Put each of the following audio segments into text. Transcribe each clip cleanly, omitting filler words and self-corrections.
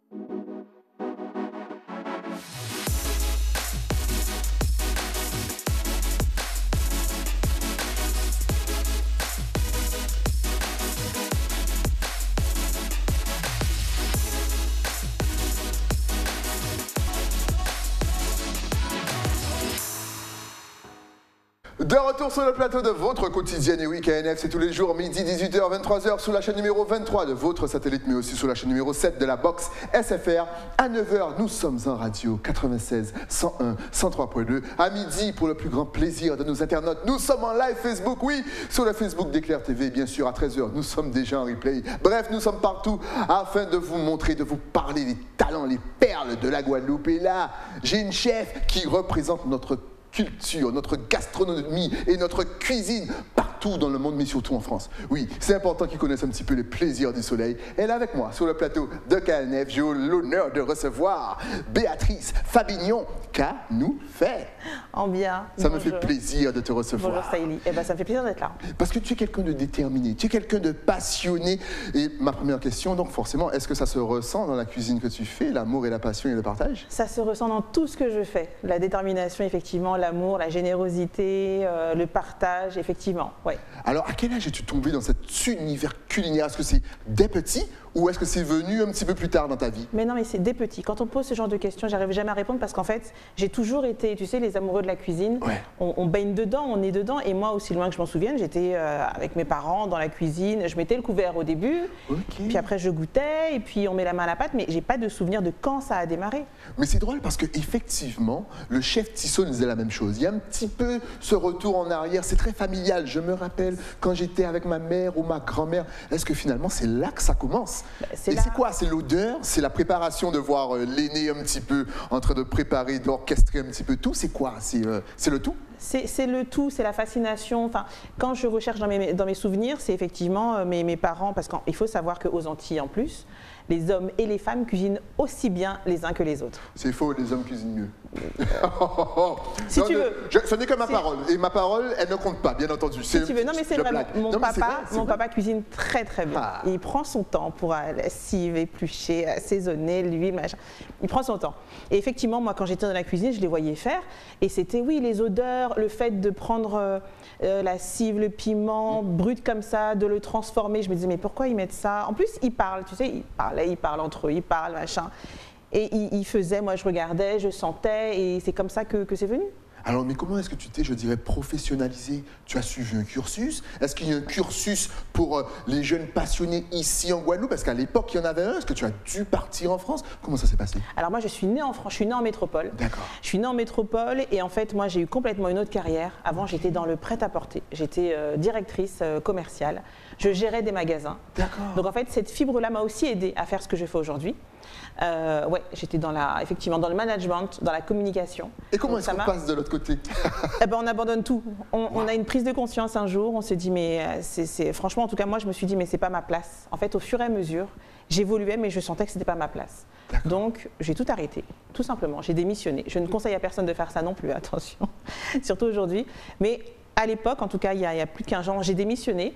De retour sur le plateau de votre quotidienne et oui, KNF, c'est tous les jours, midi, 18h, 23h, sous la chaîne numéro 23 de votre satellite, mais aussi sous la chaîne numéro 7 de la box SFR. À 9h, nous sommes en radio 96, 101, 103.2. À midi, pour le plus grand plaisir de nos internautes, nous sommes en live Facebook, oui, sur le Facebook d'Éclair TV, bien sûr, à 13h, nous sommes déjà en replay. Bref, nous sommes partout afin de vous montrer, de vous parler des talents, les perles de la Guadeloupe. Et là, j'ai une chef qui représente notre culture, notre gastronomie et notre cuisine partout dans le monde, mais surtout en France. Oui, c'est important qu'ils connaissent un petit peu les plaisirs du soleil. Elle est avec moi sur le plateau de KNF. J'ai l'honneur de recevoir Béatrice Fabignon. Qu'a nous fait En bien. Ça me fait plaisir de te recevoir. Bonjour Saïli. Eh ben, ça me fait plaisir d'être là. Parce que tu es quelqu'un de déterminé, tu es quelqu'un de passionné. Et ma première question, donc forcément, est-ce que ça se ressent dans la cuisine que tu fais, l'amour et la passion et le partage? Ça se ressent dans tout ce que je fais. La détermination, effectivement, l'amour, la générosité, le partage, effectivement. Ouais. Alors, à quel âge es-tu tombé dans cet univers culinaire? Est-ce que c'est dès petit ou est-ce que c'est venu un petit peu plus tard dans ta vie? Mais non, mais c'est dès petit. Quand on pose ce genre de questions, j'arrive jamais à répondre parce qu'en fait, j'ai toujours été, tu sais, les amoureux de la cuisine, ouais. on baigne dedans, on est dedans. Et moi, aussi loin que je m'en souvienne, j'étais avec mes parents dans la cuisine. Je mettais le couvert au début, puis après je goûtais, et puis on met la main à la pâte, mais j'ai pas de souvenir de quand ça a démarré. Mais c'est drôle parce qu'effectivement, le chef Tissot nous disait la même chose. Il y a un petit peu ce retour en arrière, c'est très familial. Je me rappelle quand j'étais avec ma mère ou ma grand-mère, est-ce que finalement c'est là que ça commence? Et c'est quoi? C'est l'odeur? C'est la préparation de voir l'aîné un petit peu en train de préparer, d'orchestrer un petit peu tout? C'est quoi? C'est le tout? C'est le tout, c'est la fascination. Enfin, quand je recherche dans mes souvenirs, c'est effectivement mes parents, parce qu'il faut savoir qu'aux Antilles en plus, les hommes et les femmes cuisinent aussi bien les uns que les autres. C'est faux, les hommes cuisinent mieux. Si tu veux. Ce n'est que ma parole. Et ma parole, elle ne compte pas, bien entendu. Si tu veux. Non, mais c'est vraiment. Mon papa cuisine très très bien. Ah. Il prend son temps pour lessive, éplucher, assaisonner, l'huile, machin. Il prend son temps. Et effectivement, moi, quand j'étais dans la cuisine, je les voyais faire. Et c'était, oui, les odeurs, le fait de prendre la cive, le piment brut comme ça, de le transformer. Je me disais, mais pourquoi ils mettent ça? En plus, ils parlent, tu sais, ils parlent entre eux, ils parlent, machin. Et ils faisaient, moi je regardais, je sentais, et c'est comme ça que c'est venu. Alors, mais comment est-ce que tu t'es, je dirais, professionnalisé? Tu as suivi un cursus? Est-ce qu'il y a un cursus pour les jeunes passionnés ici en Guadeloupe? Parce qu'à l'époque, il y en avait un. Est-ce que tu as dû partir en France? Comment ça s'est passé? Alors moi, je suis née en France, je suis née en métropole. D'accord. Je suis née en métropole et en fait, moi, j'ai eu complètement une autre carrière. Avant, j'étais dans le prêt-à-porter. J'étais directrice commerciale. Je gérais des magasins. D'accord. Donc en fait, cette fibre-là m'a aussi aidée à faire ce que je fais aujourd'hui. Ouais, j'étais effectivement dans le management, dans la communication. Et comment est-ce qu'on passe de l'autre côté? Eh ben, on abandonne tout. On a une prise de conscience un jour, on se dit, mais franchement, en tout cas, moi, je me suis dit, mais c'est pas ma place. En fait, au fur et à mesure, j'évoluais, mais je sentais que c'était pas ma place. Donc, j'ai tout arrêté, tout simplement. J'ai démissionné. Je ne conseille à personne de faire ça non plus, attention, surtout aujourd'hui. Mais à l'époque, en tout cas, il y a plus de 15 ans, j'ai démissionné.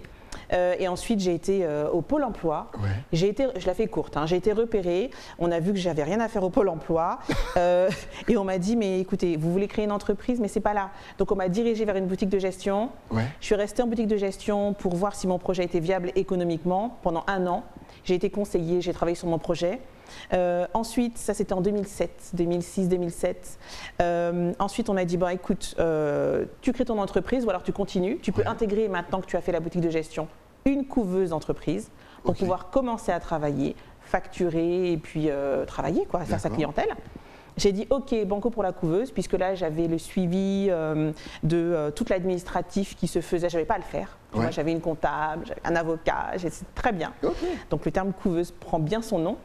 Et ensuite, j'ai été au Pôle emploi. Ouais. Je la fais courte, hein, j'ai été repérée. On a vu que j'avais rien à faire au Pôle emploi. Et on m'a dit, mais écoutez, vous voulez créer une entreprise, mais c'est pas là. Donc, on m'a dirigée vers une boutique de gestion. Ouais. Je suis restée en boutique de gestion pour voir si mon projet était viable économiquement pendant 1 an. J'ai été conseillée, j'ai travaillé sur mon projet. Ensuite, ça c'était en 2007, 2006, 2007. Ensuite, on m'a dit, bon écoute, tu crées ton entreprise ou alors tu continues. Tu peux intégrer, maintenant que tu as fait la boutique de gestion, une couveuse d'entreprise pour pouvoir commencer à travailler, facturer et puis travailler, quoi, faire sa clientèle. J'ai dit ok, banco pour la couveuse, puisque là j'avais le suivi de tout l'administratif qui se faisait, je n'avais pas à le faire. Ouais. Moi j'avais une comptable, j'avais un avocat, c'est très bien. Donc le terme couveuse prend bien son nom.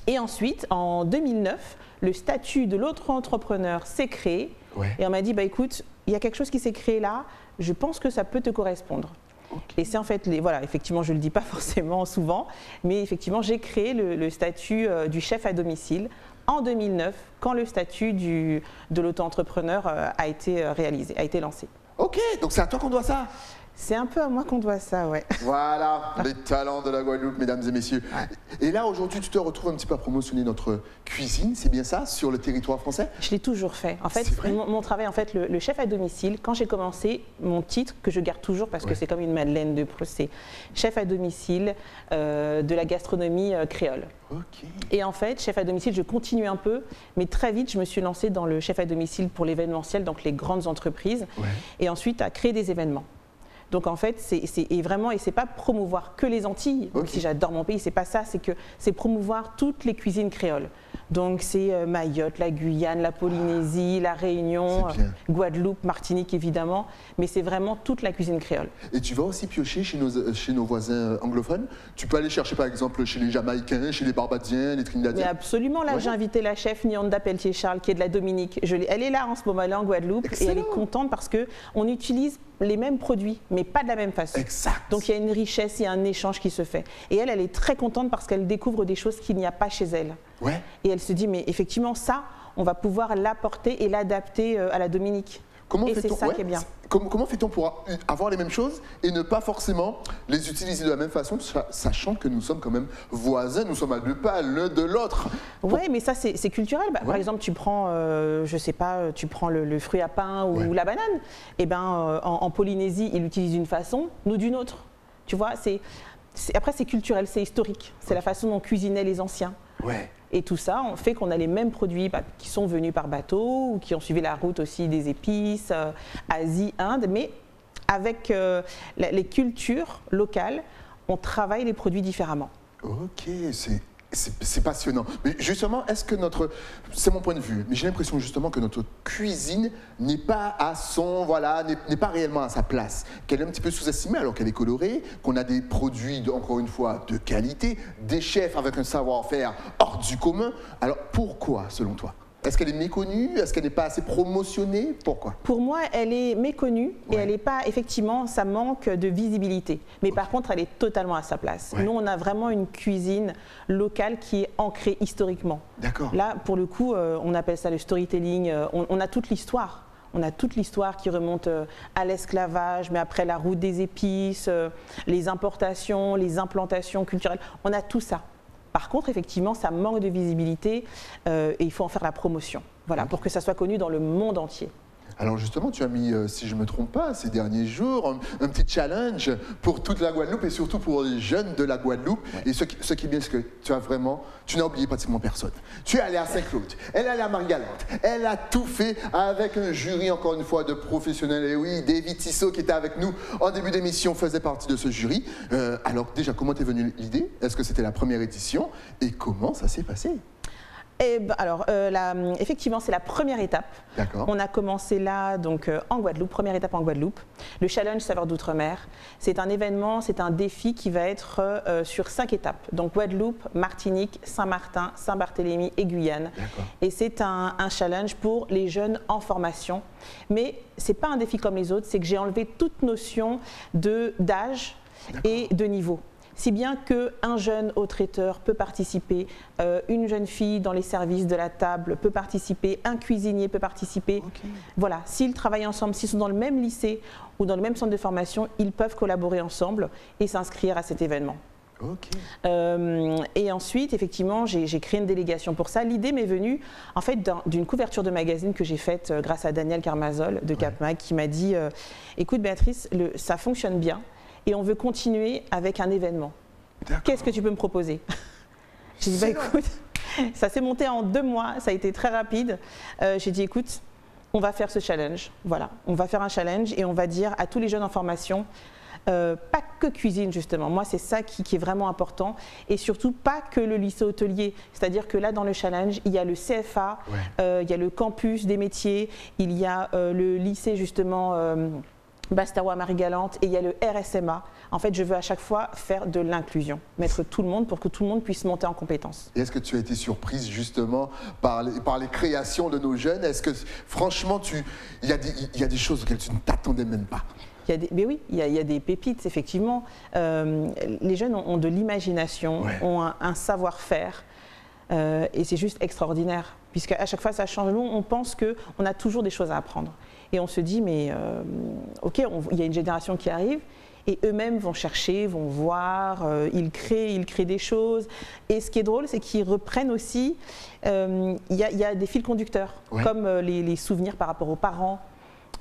Et ensuite, en 2009, le statut de l'autre entrepreneur s'est créé. Et on m'a dit, bah, écoute, il y a quelque chose qui s'est créé là, je pense que ça peut te correspondre. Et c'est en fait, voilà, effectivement, je ne le dis pas forcément souvent, mais effectivement, j'ai créé le statut du chef à domicile en 2009, quand le statut de l'auto-entrepreneur a été réalisé, a été lancé. Ok, donc c'est à toi qu'on doit ça? C'est un peu à moi qu'on doit ça, ouais. Voilà, les talents de la Guadeloupe, mesdames et messieurs. Et là, aujourd'hui, tu te retrouves un petit peu à promotionner notre cuisine, c'est bien ça, sur le territoire français? Je l'ai toujours fait. En fait, vrai mon travail, en fait, le chef à domicile, quand j'ai commencé, mon titre, que je garde toujours parce que c'est comme une Madeleine de Proust, c'est chef à domicile de la gastronomie créole. Ok. Et en fait, chef à domicile, je continue un peu, mais très vite, je me suis lancée dans le chef à domicile pour l'événementiel, donc les grandes entreprises, et ensuite à créer des événements. Donc en fait, c'est pas promouvoir que les Antilles, même si j'adore mon pays, c'est pas ça, c'est promouvoir toutes les cuisines créoles. Donc c'est Mayotte, la Guyane, la Polynésie, la Réunion, Guadeloupe, Martinique évidemment, mais c'est vraiment toute la cuisine créole. Et tu vas aussi piocher chez nos voisins anglophones? Tu peux aller chercher par exemple chez les Jamaïcains, chez les Barbadiens, les Trinidadiens? Mais absolument, là j'ai invité la chef Nyanda Pelletier-Charles qui est de la Dominique. Elle est là en ce moment-là en Guadeloupe. Excellent. Et elle est contente parce qu'on utilise les mêmes produits, mais pas de la même façon. Exact. Donc il y a une richesse, il y a un échange qui se fait. Et elle est très contente parce qu'elle découvre des choses qu'il n'y a pas chez elle. Ouais. Et elle se dit, mais effectivement, ça, on va pouvoir l'apporter et l'adapter à la Dominique. Et c'est ça qui est bien. Comment fait-on pour avoir les mêmes choses et ne pas forcément les utiliser de la même façon, sachant que nous sommes quand même voisins, nous sommes à 2 pas l'un de l'autre? Oui, mais ça c'est culturel. Par exemple, tu prends, je sais pas, tu prends le fruit à pain ou la banane. Et ben, en Polynésie, ils l'utilisent d'une façon, nous d'une autre. Tu vois, après c'est culturel, c'est historique. C'est la façon dont cuisinaient les anciens. Ouais. Et tout ça, on fait qu'on a les mêmes produits qui sont venus par bateau ou qui ont suivi la route aussi des épices, Asie, Inde, mais avec les cultures locales, on travaille les produits différemment. Ok, c'est passionnant. Mais justement, est-ce que c'est mon point de vue, mais j'ai l'impression justement que notre cuisine n'est pas à son, n'est pas réellement à sa place, qu'elle est un petit peu sous-estimée alors qu'elle est colorée, qu'on a des produits, encore une fois, de qualité, des chefs avec un savoir-faire hors du commun. Alors pourquoi, selon toi ? Est-ce qu'elle est méconnue? Est-ce qu'elle n'est pas assez promotionnée? Pourquoi? Pour moi, elle est méconnue et elle n'est pas, effectivement, ça manque de visibilité. Mais par contre, elle est totalement à sa place. Nous, on a vraiment une cuisine locale qui est ancrée historiquement. D'accord. Là, pour le coup, on appelle ça le storytelling. On a toute l'histoire. On a toute l'histoire qui remonte à l'esclavage, mais après la route des épices, les importations, les implantations culturelles. On a tout ça. Par contre, effectivement, ça manque de visibilité et il faut en faire la promotion, pour que ça soit connu dans le monde entier. Alors justement, tu as mis, si je ne me trompe pas, ces derniers jours, un petit challenge pour toute la Guadeloupe et surtout pour les jeunes de la Guadeloupe. Et ce qui est bien, c'est que tu n'as oublié pratiquement personne. Tu es allé à Saint-Claude, elle est allée à Marie-Galante, elle a tout fait avec un jury, encore une fois, de professionnels. Et oui, David Tissot, qui était avec nous en début d'émission, faisait partie de ce jury. Alors déjà, comment t'es venue l'idée? Est-ce que c'était la première édition? Et comment ça s'est passé? Alors, effectivement, c'est la première étape. On a commencé là, donc en Guadeloupe, première étape en Guadeloupe. Le challenge Saveurs d'Outre-mer, c'est un événement, c'est un défi qui va être sur 5 étapes. Donc Guadeloupe, Martinique, Saint-Martin, Saint-Barthélemy et Guyane. Et c'est un challenge pour les jeunes en formation. Mais ce n'est pas un défi comme les autres, c'est que j'ai enlevé toute notion d'âge et de niveau. Si bien qu'un jeune au traiteur peut participer, une jeune fille dans les services de la table peut participer, un cuisinier peut participer. Voilà, s'ils travaillent ensemble, s'ils sont dans le même lycée ou dans le même centre de formation, ils peuvent collaborer ensemble et s'inscrire à cet événement. Et ensuite, effectivement, j'ai créé une délégation pour ça. L'idée m'est venue en fait d'une couverture de magazine que j'ai faite grâce à Daniel Carmazol de Capmag qui m'a dit écoute Béatrice, ça fonctionne bien. Et on veut continuer avec un événement. Qu'est-ce que tu peux me proposer? J'ai dit, écoute, ça s'est monté en 2 mois, ça a été très rapide. J'ai dit, écoute, on va faire ce challenge. Voilà, on va faire un challenge et on va dire à tous les jeunes en formation, pas que cuisine justement, moi c'est ça qui est vraiment important. Et surtout, pas que le lycée hôtelier. C'est-à-dire que là, dans le challenge, il y a le CFA, il y a le campus des métiers, il y a le lycée justement... Bastarois Marie-Galante et il y a le RSMA. En fait, je veux à chaque fois faire de l'inclusion, mettre tout le monde pour que tout le monde puisse monter en compétences. Et est-ce que tu as été surprise justement par les créations de nos jeunes? Est-ce que franchement, il y a des choses auxquelles tu ne t'attendais même pas? Mais oui, il y a des pépites, effectivement. Les jeunes ont de l'imagination, ont un savoir-faire. Et c'est juste extraordinaire, puisqu'à chaque fois ça change. Nous, on pense qu'on a toujours des choses à apprendre. Et on se dit, mais ok, il y a une génération qui arrive. Et eux-mêmes vont chercher, vont voir, ils créent des choses. Et ce qui est drôle, c'est qu'ils reprennent aussi, il y a des fils conducteurs, comme les souvenirs par rapport aux parents.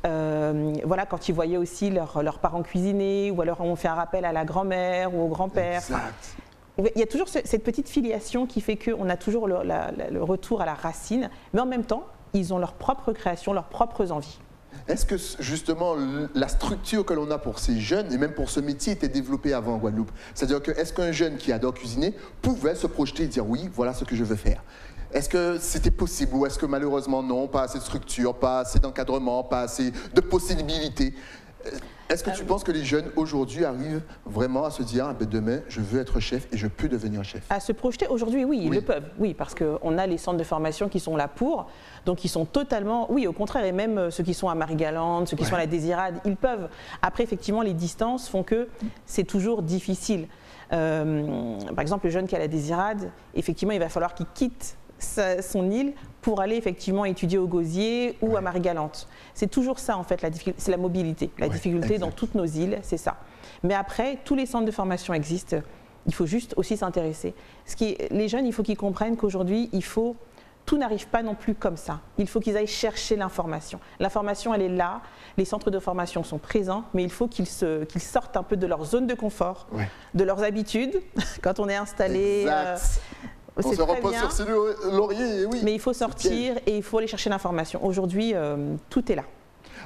Voilà, quand ils voyaient aussi leurs parents cuisiner, ou alors on fait un rappel à la grand-mère ou au grand-père. Exact. Il y a toujours cette petite filiation qui fait qu'on a toujours le retour à la racine, mais en même temps, ils ont leur propre création, leurs propres envies. Est-ce que justement la structure que l'on a pour ces jeunes et même pour ce métier était développée avant en Guadeloupe? C'est-à-dire que est-ce qu'un jeune qui adore cuisiner pouvait se projeter et dire oui, voilà ce que je veux faire? Est-ce que c'était possible ou est-ce que malheureusement non, pas assez de structure, pas assez d'encadrement, pas assez de possibilités? Est-ce que tu penses que les jeunes aujourd'hui arrivent vraiment à se dire ah ben demain je veux être chef et je peux devenir chef? À se projeter aujourd'hui, oui, ils le peuvent, oui, parce qu'on a les centres de formation qui sont là pour, donc ils sont totalement, oui, au contraire, et même ceux qui sont à Marie-Galante, ceux qui sont à la Désirade, ils peuvent. Après, effectivement, les distances font que c'est toujours difficile. Par exemple, le jeune qui est à la Désirade, effectivement, il va falloir qu'il quitte son île pour aller effectivement étudier au Gosier ou à Marie-Galante. C'est toujours ça en fait, c'est la mobilité. La difficulté dans toutes nos îles, c'est ça. Mais après, tous les centres de formation existent, il faut juste aussi s'intéresser. Les jeunes, il faut qu'ils comprennent qu'aujourd'hui, tout n'arrive pas non plus comme ça. Il faut qu'ils aillent chercher l'information. L'information, elle est là, les centres de formation sont présents, mais il faut qu'ils sortent un peu de leur zone de confort, de leurs habitudes, quand on est installé... On se repose sur ses lauriers, oui. Mais il faut sortir et il faut aller chercher l'information. Aujourd'hui, tout est là.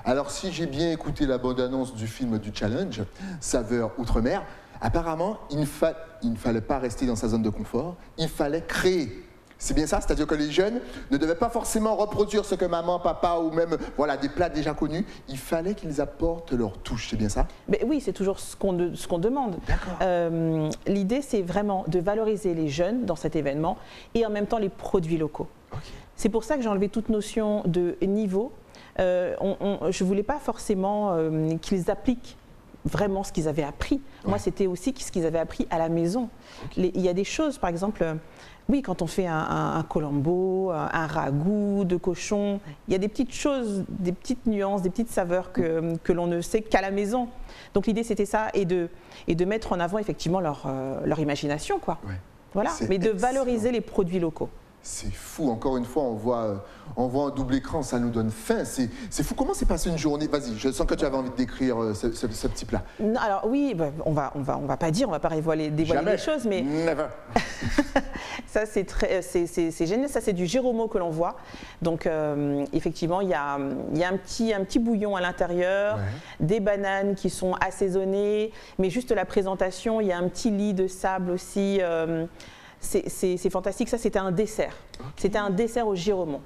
Alors, si j'ai bien écouté la bande-annonce du film du Challenge, Saveurs Outre-mer, apparemment, il ne fallait pas rester dans sa zone de confort, il fallait créer. C'est bien ça, c'est-à-dire que les jeunes ne devaient pas forcément reproduire ce que maman, papa ou même voilà, des plats déjà connus. Il fallait qu'ils apportent leur touche, c'est bien ça? Mais oui, c'est toujours ce qu'on demande. L'idée, c'est vraiment de valoriser les jeunes dans cet événement et en même temps les produits locaux. C'est pour ça que j'ai enlevé toute notion de niveau. Je ne voulais pas forcément qu'ils appliquent vraiment ce qu'ils avaient appris. Moi, c'était aussi ce qu'ils avaient appris à la maison. Il y a des choses, par exemple... Oui, quand on fait un colombo, un ragoût de cochon, il y a des petites choses, des petites nuances, des petites saveurs que l'on ne sait qu'à la maison. Donc l'idée c'était ça et de mettre en avant effectivement leur imagination, quoi. Voilà, mais de valoriser les produits locaux. C'est fou, encore une fois, on voit en double écran, ça nous donne faim. C'est fou. Comment s'est passée une journée? Vas-y, je sens que tu avais envie de décrire ce petit plat. Non, alors oui, on va pas dévoiler les choses, mais Never. ça c'est génial. Ça c'est du Géromo que l'on voit. Donc effectivement, il y a un petit bouillon à l'intérieur, des bananes qui sont assaisonnées, mais juste la présentation, il y a un petit lit de sable aussi. C'est fantastique, ça c'était un dessert. C'était un dessert au Géromo.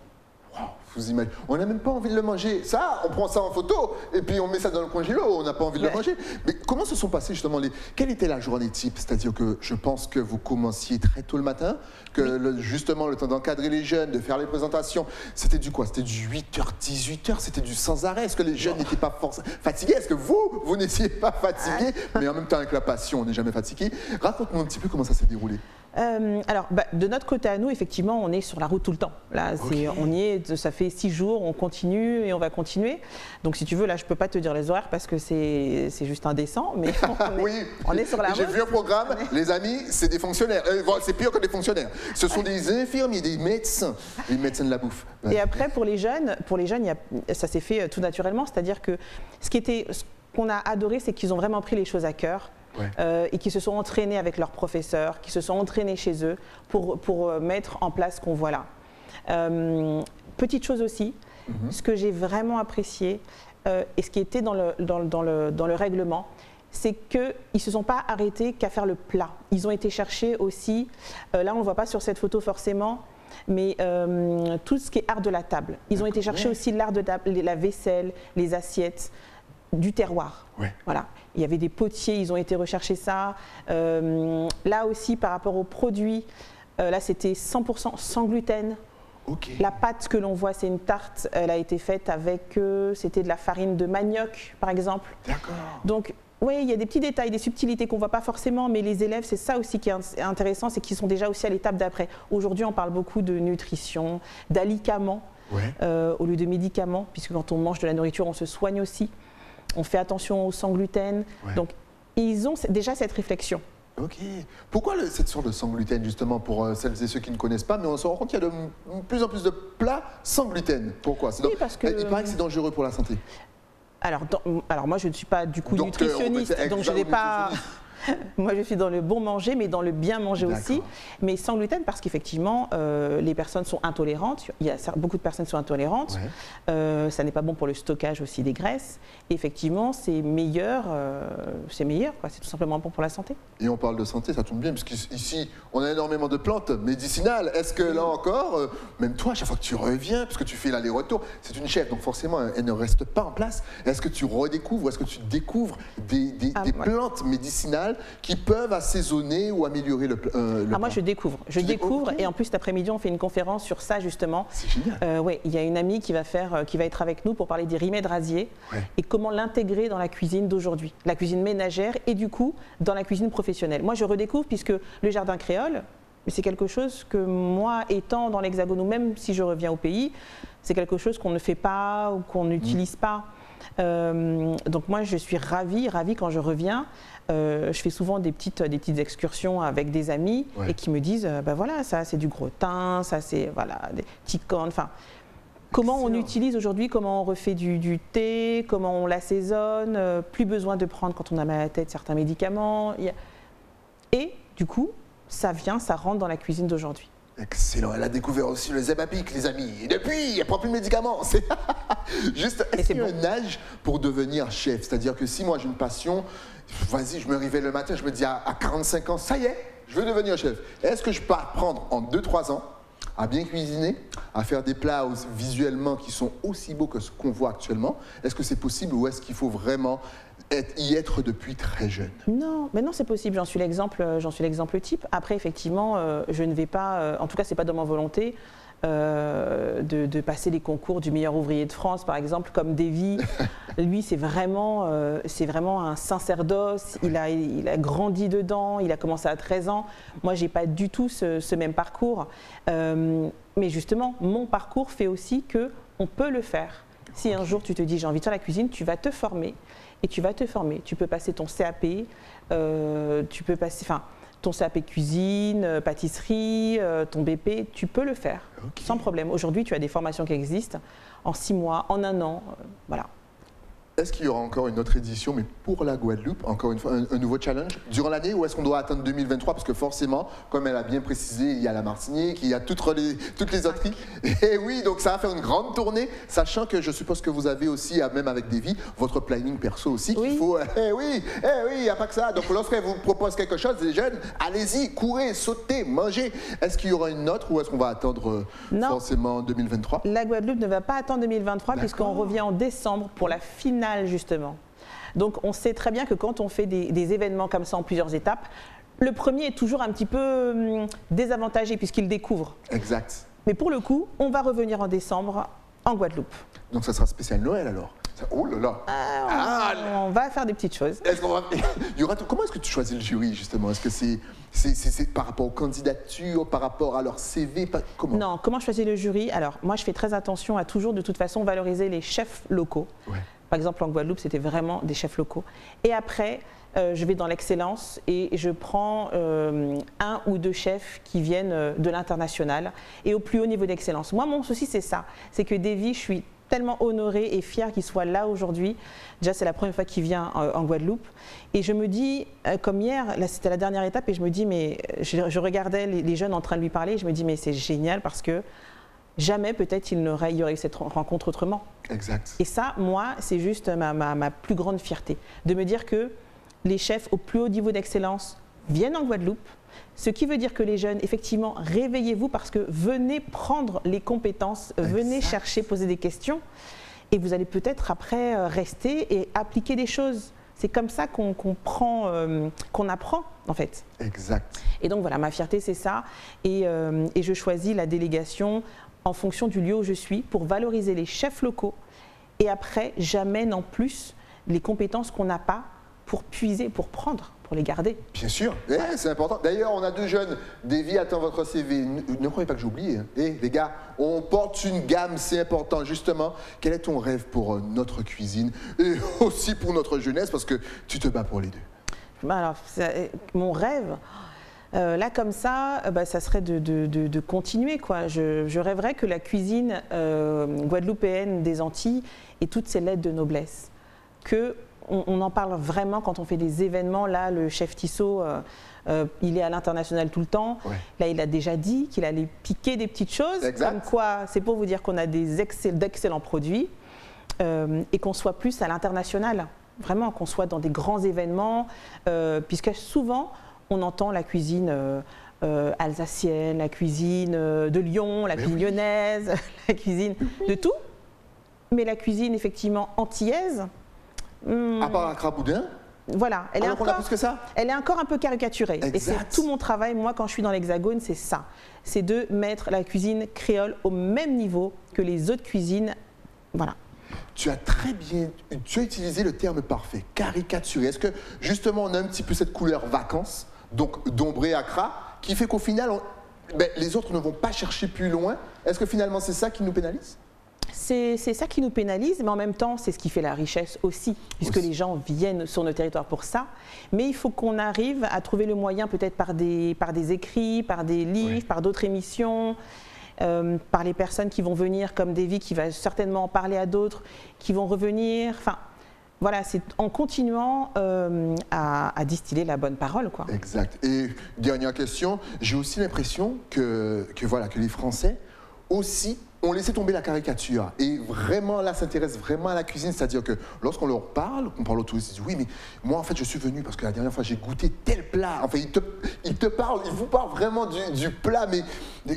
Wow, vous imaginez, on n'a même pas envie de le manger. Ça, on prend ça en photo et puis on met ça dans le congélo, on n'a pas envie de le manger. Mais comment se sont passés justement quelle était la journée type? C'est-à-dire que je pense que vous commenciez très tôt le matin, que justement le temps d'encadrer les jeunes, de faire les présentations, c'était du quoi? C'était du 8h, 18h, c'était du sans arrêt. Est-ce que les jeunes n'étaient pas fatigués? Est-ce que vous n'étiez pas fatigués? Mais en même temps avec la passion, on n'est jamais fatigué. Raconte-nous un petit peu comment ça s'est déroulé. Alors, de notre côté à nous, effectivement, on est sur la route tout le temps. Là, on y est, ça fait 6 jours, on continue et on va continuer. Donc, si tu veux, là, je ne peux pas te dire les horaires parce que c'est juste indécent, mais on est sur la route. J'ai vu un programme, les amis, c'est des fonctionnaires. C'est pire que des fonctionnaires. Ce sont des infirmiers, des médecins de la bouffe. Et après, pour les jeunes, ça s'est fait tout naturellement. C'est-à-dire que ce qu'on a adoré, c'est qu'ils ont vraiment pris les choses à cœur. Et qui se sont entraînés avec leurs professeurs, qui se sont entraînés chez eux pour mettre en place ce qu'on voit là. Petite chose aussi, ce que j'ai vraiment apprécié et ce qui était dans le règlement, c'est qu'ils ne se sont pas arrêtés qu'à faire le plat. Ils ont été chercher aussi, là on ne le voit pas sur cette photo forcément, mais tout ce qui est art de la table. Ils ont été chercher aussi l'art de la vaisselle, les assiettes, du terroir. Voilà. Il y avait des potiers, ils ont été rechercher ça. Là aussi, par rapport aux produits, là c'était 100% sans gluten. La pâte que l'on voit, c'est une tarte. Elle a été faite avec, c'était de la farine de manioc, par exemple. D'accord. Donc, oui, il y a des petits détails, des subtilités qu'on ne voit pas forcément, mais les élèves, c'est ça aussi qui est intéressant, c'est qu'ils sont déjà aussi à l'étape d'après. Aujourd'hui, on parle beaucoup de nutrition, d'alicaments. Ouais. au lieu de médicaments, puisque quand on mange de la nourriture, on se soigne aussi. On fait attention au sans gluten. Ouais. Donc, ils ont déjà cette réflexion. Ok. Pourquoi cette sorte de sans gluten, justement, pour celles et ceux qui ne connaissent pas, mais on se rend compte qu'il y a de plus en plus de plats sans gluten. Pourquoi? Oui, parce que... Il paraît que c'est dangereux pour la santé. Alors, moi, je ne suis pas du coup Donc, nutritionniste, donc je n'ai pas... Moi, je suis dans le bon manger, mais dans le bien manger aussi. Mais sans gluten, parce qu'effectivement, les personnes sont intolérantes. Beaucoup de personnes sont intolérantes. Ouais. Ça n'est pas bon pour le stockage aussi des graisses. Et effectivement, c'est meilleur, c'est tout simplement bon pour la santé. Et on parle de santé, ça tombe bien, parce qu'ici, on a énormément de plantes médicinales. Est-ce que là encore, même toi, à chaque fois que tu reviens, parce que tu fais l'aller-retour, c'est une chef, donc forcément, elle ne reste pas en place. Est-ce que tu redécouvres, est-ce que tu découvres des plantes médicinales qui peuvent assaisonner ou améliorer le moi, je découvre. Et en plus, cet après-midi, on fait une conférence sur ça, justement. C'est génial. Oui, il y a une amie qui va être avec nous pour parler des remèdes rasiers et comment l'intégrer dans la cuisine d'aujourd'hui, la cuisine ménagère et du coup, dans la cuisine professionnelle. Moi, je redécouvre puisque le jardin créole, c'est quelque chose que moi, étant dans l'Hexagone ou même si je reviens au pays, c'est quelque chose qu'on ne fait pas ou qu'on n'utilise pas. Donc moi, je suis ravie quand je reviens. Je fais souvent des petites excursions avec des amis et qui me disent, voilà, ça c'est du gros thym, ça c'est des petits cornes. Enfin, comment on utilise aujourd'hui, comment on refait du thé, comment on l'assaisonne, plus besoin de prendre quand on a mal à la tête certains médicaments. Et du coup, ça rentre dans la cuisine d'aujourd'hui. Excellent, elle a découvert aussi le Zebapic, les amis. Et depuis, elle prend plus de médicaments. C'est juste, est-ce qu'il y a un âge pour devenir chef? C'est-à-dire que si moi j'ai une passion, vas-y, je me réveille le matin, je me dis à 45 ans, ça y est, je veux devenir chef. Est-ce que je peux apprendre en 2-3 ans à bien cuisiner, à faire des plats visuellement qui sont aussi beaux que ce qu'on voit actuellement? Est-ce que c'est possible ou est-ce qu'il faut vraiment y être depuis très jeune? Non, mais non, c'est possible. J'en suis l'exemple type. Après, effectivement, je ne vais pas, en tout cas, c'est pas dans ma volonté de passer les concours du meilleur ouvrier de France, par exemple, comme Davy. Lui, c'est vraiment un sacerdoce. Il a grandi dedans. Il a commencé à 13 ans. Moi, j'ai pas du tout ce même parcours. Mais justement, mon parcours fait aussi que on peut le faire. Si un jour tu te dis j'ai envie de faire la cuisine, tu vas te former. Et tu vas te former. Tu peux passer ton CAP, ton CAP cuisine, pâtisserie, ton BP, tu peux le faire sans problème. Aujourd'hui, tu as des formations qui existent en 6 mois, en 1 an, voilà. Est-ce qu'il y aura encore une autre édition, mais pour la Guadeloupe, encore une fois, un nouveau challenge durant l'année, ou est-ce qu'on doit attendre 2023? Parce que forcément, comme elle a bien précisé, il y a la Martinique, il y a toutes les autres îles. Et oui, donc ça va faire une grande tournée, sachant que je suppose que vous avez aussi, même avec Davy, votre planning perso aussi, qu'il faut... oui, il n'y a pas que ça. Donc lorsqu'elle vous propose quelque chose, les jeunes, allez-y, courez, sautez, mangez. Est-ce qu'il y aura une autre ou est-ce qu'on va attendre forcément 2023? La Guadeloupe ne va pas attendre 2023 puisqu'on revient en décembre pour la finale justement. Donc on sait très bien que quand on fait des événements comme ça en plusieurs étapes, le premier est toujours un petit peu désavantagé puisqu'il découvre. Exact. Mais pour le coup, on va revenir en décembre en Guadeloupe. Donc ça sera spécial Noël alors? Oh là là. On va faire des petites choses. Comment est-ce que tu choisis le jury justement? Est-ce que c'est par rapport aux candidatures, par rapport à leur CV? Comment? Non, comment choisir le jury? Alors moi je fais très attention à toujours de toute façon valoriser les chefs locaux. Ouais. Par exemple, en Guadeloupe, c'était vraiment des chefs locaux. Et après, je vais dans l'excellence et je prends 1 ou 2 chefs qui viennent de l'international et au plus haut niveau d'excellence. Moi, mon souci, c'est ça. C'est que Davy, je suis tellement honorée et fière qu'il soit là aujourd'hui. Déjà, c'est la première fois qu'il vient en Guadeloupe. Et je me dis, comme hier, là, c'était la dernière étape, et je me dis, mais je regardais les jeunes en train de lui parler, et je me dis, mais c'est génial parce que jamais peut-être il y aurait eu cette rencontre autrement. Exact. Et ça, moi, c'est juste ma plus grande fierté, de me dire que les chefs au plus haut niveau d'excellence viennent en Guadeloupe, ce qui veut dire que les jeunes, effectivement, réveillez-vous parce que venez prendre les compétences, venez chercher, poser des questions, et vous allez peut-être après rester et appliquer des choses. C'est comme ça qu'on apprend, en fait. Exact. Et donc voilà, ma fierté, c'est ça, et je choisis la délégation en fonction du lieu où je suis pour valoriser les chefs locaux et après, j'amène en plus les compétences qu'on n'a pas pour puiser, pour prendre pour les garder. Bien sûr, c'est important. D'ailleurs, on a 2 jeunes. Davy attend votre CV. Ne croyez pas que j'ai oublié. Hein. Les gars, on porte une gamme, c'est important. Justement, quel est ton rêve pour notre cuisine et aussi pour notre jeunesse, parce que tu te bats pour les deux. Alors, mon rêve, là comme ça, ça serait de continuer, quoi. Je rêverais que la cuisine guadeloupéenne des Antilles ait toutes ses lettres de noblesse. On en parle vraiment quand on fait des événements. Là, le chef Tissot, il est à l'international tout le temps. Ouais. Là, il a déjà dit qu'il allait piquer des petites choses. Exact. Comme quoi, c'est pour vous dire qu'on a d'excellents produits et qu'on soit plus à l'international. Vraiment, qu'on soit dans des grands événements, puisque souvent, on entend la cuisine alsacienne, la cuisine de Lyon, la cuisine lyonnaise, la cuisine de tout. Mais la cuisine, effectivement, antillaise... À part un craboudin. Voilà, elle est encore un peu caricaturée. Exact. Et c'est tout mon travail, moi, quand je suis dans l'Hexagone, c'est ça. C'est de mettre la cuisine créole au même niveau que les autres cuisines. Voilà. Tu as utilisé le terme parfait, caricaturé. Est-ce que, justement, on a un petit peu cette couleur vacances, donc d'ombré accra, qui fait qu'au final, les autres ne vont pas chercher plus loin? Est-ce que finalement, c'est ça qui nous pénalise? C'est ça qui nous pénalise, mais en même temps, c'est ce qui fait la richesse aussi, puisque les gens viennent sur nos territoires pour ça. Mais il faut qu'on arrive à trouver le moyen, peut-être par des écrits, par des livres, par d'autres émissions, par les personnes qui vont venir, comme Davy, qui va certainement en parler à d'autres, qui vont revenir. Enfin, voilà, c'est en continuant à distiller la bonne parole, quoi. Exact. Et dernière question, j'ai aussi l'impression que les Français aussi ont laissé tomber la caricature et vraiment là s'intéressent vraiment à la cuisine, c'est-à-dire que lorsqu'on leur parle, qu'on parle aux touristes, ils disent oui mais moi en fait je suis venu parce que la dernière fois j'ai goûté tel plat. Enfin ils vous parlent vraiment du plat, mais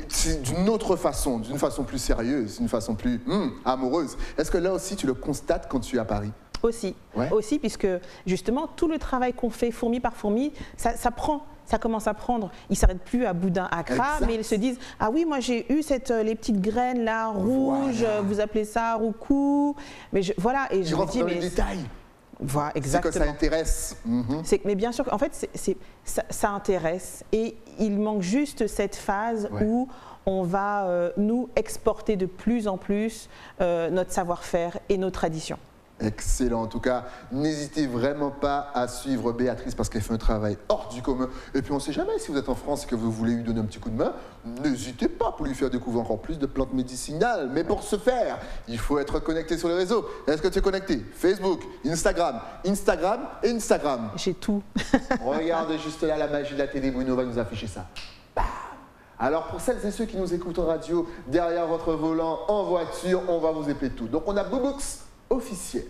c'est d'une autre façon, d'une façon plus sérieuse, d'une façon plus amoureuse. Est-ce que là aussi tu le constates quand tu es à Paris? Aussi, puisque justement tout le travail qu'on fait fourmi par fourmi, ça commence à prendre. Ils ne s'arrêtent plus à boudin accra, mais ils se disent « Ah oui, moi j'ai eu les petites graines là, rouges, vous appelez ça roucou ». Mais voilà, et je me dis… dans les détails. Voilà, exactement. C'est que ça intéresse. Mais bien sûr, en fait, ça intéresse. Et il manque juste cette phase où on va, nous, exporter de plus en plus notre savoir-faire et nos traditions. Excellent. En tout cas, n'hésitez vraiment pas à suivre Béatrice parce qu'elle fait un travail hors du commun. Et puis on ne sait jamais, si vous êtes en France et que vous voulez lui donner un petit coup de main, n'hésitez pas pour lui faire découvrir encore plus de plantes médicinales. Mais pour ce faire, il faut être connecté sur les réseaux. Est-ce que tu es connecté? Facebook, Instagram et Instagram. J'ai tout. Regardez juste là la magie de la télé. Bruno va nous afficher ça. Alors pour celles et ceux qui nous écoutent en radio, derrière votre volant, en voiture, on va vous épeler tout. Donc on a Boobooks officiel.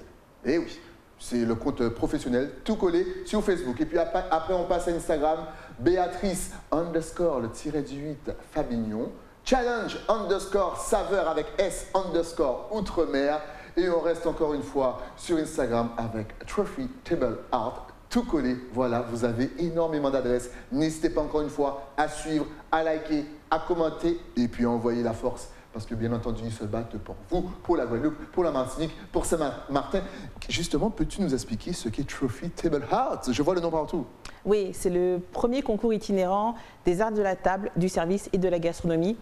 Et oui, c'est le compte professionnel, tout collé sur Facebook. Et puis après on passe à Instagram, Béatrice _ le _8 Fabignon, challenge _ saveur avec S _ Outre-mer. Et on reste encore une fois sur Instagram avec Trophy Table Art, tout collé. Voilà, vous avez énormément d'adresses. N'hésitez pas encore une fois à suivre, à liker, à commenter et puis à envoyer la force. Parce que bien entendu, ils se battent pour vous, pour la Guadeloupe, pour la Martinique, pour Saint-Martin. Justement, peux-tu nous expliquer ce qu'est Trophy Table Art? Je vois le nom partout. Oui, c'est le premier concours itinérant des arts de la table, du service et de la gastronomie.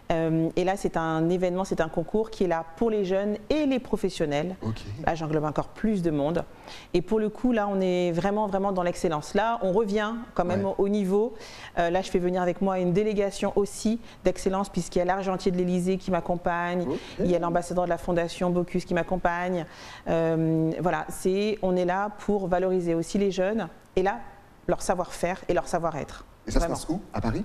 Et là, c'est un événement, c'est un concours qui est là pour les jeunes et les professionnels. Là, j'englobe encore plus de monde. Et pour le coup, là, on est vraiment dans l'excellence. Là, on revient quand même au niveau. Là, je fais venir avec moi une délégation aussi d'excellence, puisqu'il y a l'argentier de l'Élysée qui m'accompagne, il y a l'ambassadeur de la Fondation Bocuse qui m'accompagne. Voilà, on est là pour valoriser aussi les jeunes et là, leur savoir-faire et leur savoir-être. Et ça se passe où? À Paris?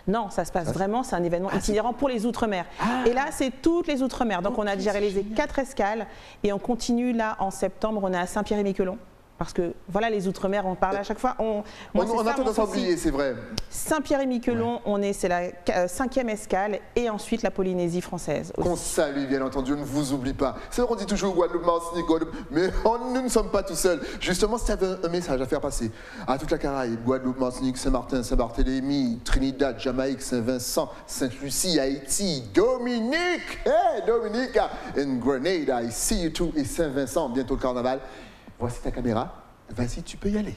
Non, ça se passe vraiment, c'est un événement itinérant pour les Outre-mer. Et là, c'est toutes les Outre-mer. Donc, on a déjà réalisé 4 escales et on continue là en septembre. On est à Saint-Pierre-et-Miquelon. Parce que voilà, les Outre-mer, on parle à chaque fois. On a tendance à oublier, c'est vrai. Saint-Pierre-et-Miquelon, c'est la 5e escale et ensuite la Polynésie française. Qu'on salue, bien entendu, on ne vous oublie pas. C'est vrai qu'on dit toujours Guadeloupe, Martinique, Guadeloupe, mais nous ne sommes pas tout seuls. Justement, si tu avais un message à faire passer à toute la Caraïbe, Guadeloupe, Martinique, Saint-Martin, Saint-Barthélemy, Trinidad, Jamaïque, Saint-Vincent, Sainte-Lucie, Haïti, Dominique, Dominique, and Grenada, I see you too, et Saint-Vincent, bientôt le carnaval. Voici ta caméra, vas-y, tu peux y aller.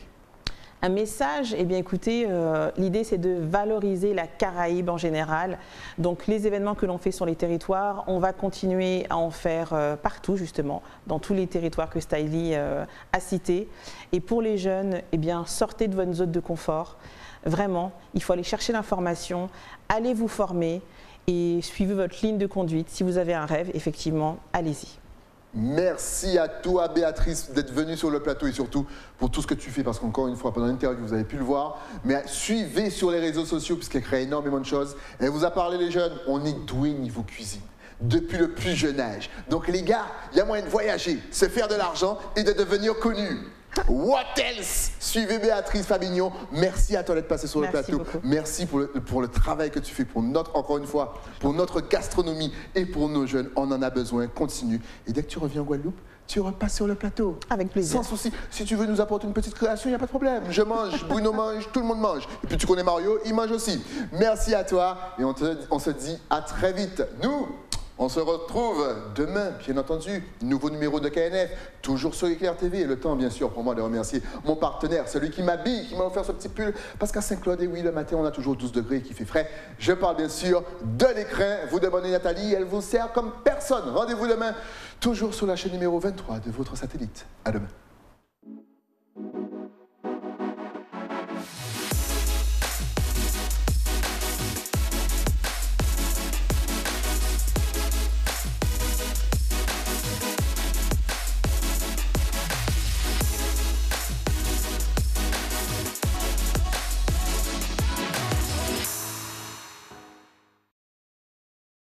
Un message, eh bien écoutez, l'idée c'est de valoriser la Caraïbe en général. Donc les événements que l'on fait sur les territoires, on va continuer à en faire partout justement, dans tous les territoires que Stylie a cités. Et pour les jeunes, eh bien sortez de votre zone de confort. Vraiment, il faut aller chercher l'information, allez vous former et suivez votre ligne de conduite. Si vous avez un rêve, effectivement, allez-y. Merci à toi, Béatrice, d'être venue sur le plateau et surtout pour tout ce que tu fais. Parce qu'encore une fois, pendant l'interview, vous avez pu le voir. Mais suivez sur les réseaux sociaux puisqu'elle crée énormément de choses. Elle vous a parlé, les jeunes, on est doué niveau cuisine depuis le plus jeune âge. Donc les gars, il y a moyen de voyager, se faire de l'argent et de devenir connu. What else? Suivez Béatrice Fabignon. Merci à toi d'être passé sur le plateau. Beaucoup. Merci pour le travail que tu fais pour encore une fois, pour notre gastronomie et pour nos jeunes. On en a besoin. Continue. Et dès que tu reviens en Guadeloupe, tu repasses sur le plateau. Avec plaisir. Sans souci. Si tu veux nous apporter une petite création, il n'y a pas de problème. Je mange, Bruno mange, tout le monde mange. Et puis tu connais Mario, il mange aussi. Merci à toi et on se dit à très vite. Nous, on se retrouve demain, bien entendu, nouveau numéro de KNF, toujours sur Éclair TV. Et le temps, bien sûr, pour moi de remercier mon partenaire, celui qui m'habille, qui m'a offert ce petit pull. Parce qu'à Saint-Claude, et oui, le matin, on a toujours 12 degrés et qui fait frais. Je parle bien sûr de l'écrin. Vous demandez Nathalie, elle vous sert comme personne. Rendez-vous demain, toujours sur la chaîne numéro 23 de votre satellite. À demain.